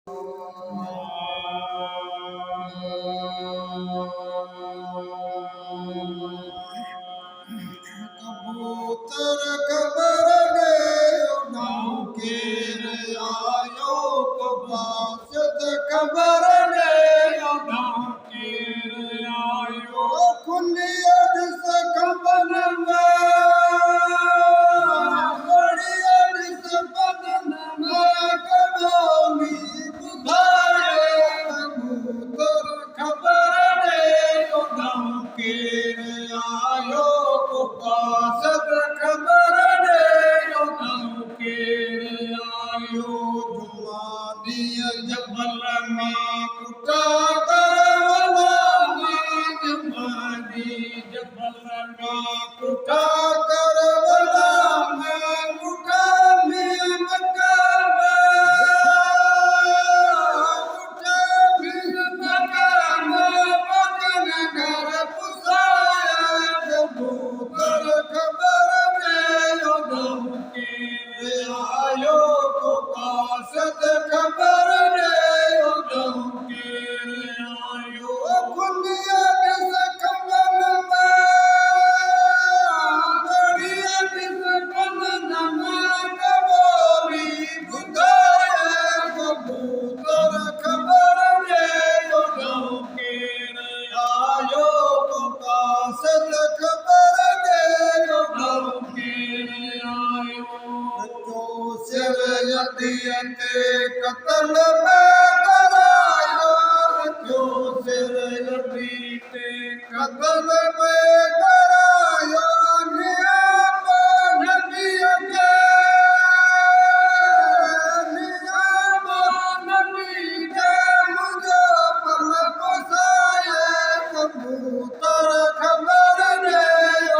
कबूतर खबर ने उड़ाऊ केर आयो कबासत खबर ने उड़ाऊ केर आयो खुलियत से खबर में बड़ियत से बदन में कबोली बुधाए कबूतर खबर ने उड़ाऊ केर आयो कबासत खबर ने उड़ाऊ केर आयो जुमानिया जबल में कुटा करवला जुमानी जबल में कुटा करवला में कुटा में मक्का कुटा में मक्का मगन घर पुसाया कबूतर खबर ने उड़ाऊ केर आयो कबासत खबर ने उड़ाऊ केर आयो खुलियत से खबर में बड़ियत से बदन में कबोली बुधाए कबूतर खबर ने उड़ाऊ केर आयो कबासत खबर ने उड़ाऊ केर आयो जो सिर यदीयते कतल में करायो जो सिर यदीते कतल में करायो नियाम नबी के नियाम नबी के मुझे पल बसाए कबूतर खबर ने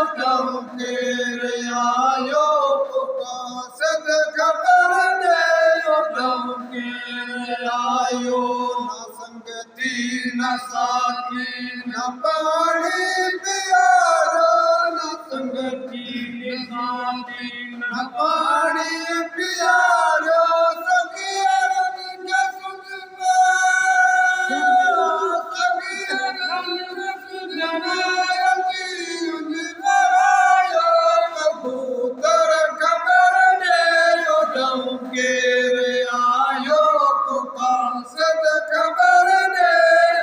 उड़ाऊ केर आयो कबासत खबर ने उड़ाऊ केर आयो न संगती न साथी न पानी पियारो न संगती न साथी न पानी पियारो सखियन के सुनवा सखियन के सुनायती उजबरायो कबूतर खबर ने उड़ाऊ केर आयो कबासत खबर ने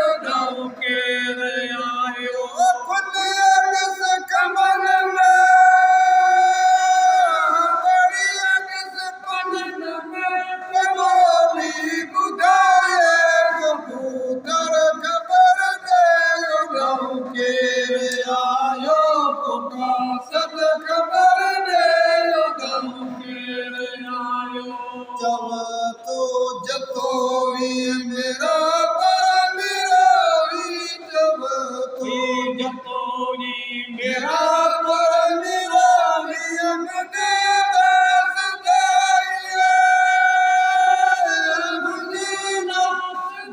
उड़ाऊ केर आयो खुलियत से खबर में बड़ियत से बदन में कबोली बुधाए कबूतर खबर ने उड़ाऊ केर आयो कबासत खबर ने उड़ाऊ केर आयो जब तो जतोवी मेरा पर मिरावी जब तो जतोवी मेरा पर मिरावी अमने बस जाइए मुझीना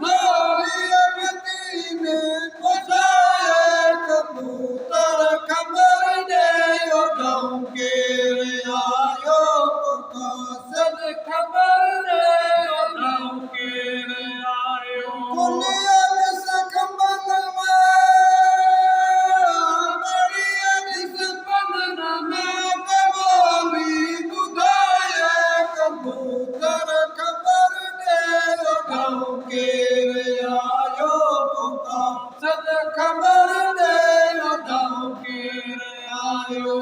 भावी अमदीने बसाए कबूतर खबर ने उड़ाऊ केर आयो कबासत खबर ने उड़ाऊ केर आयो खुलियत से खबर में बड़ियत से बदन में कबोली बुधाए कबूतर खबर ने उड़ाऊ केर आयो कबासत खबर ने उड़ाऊ केर आयो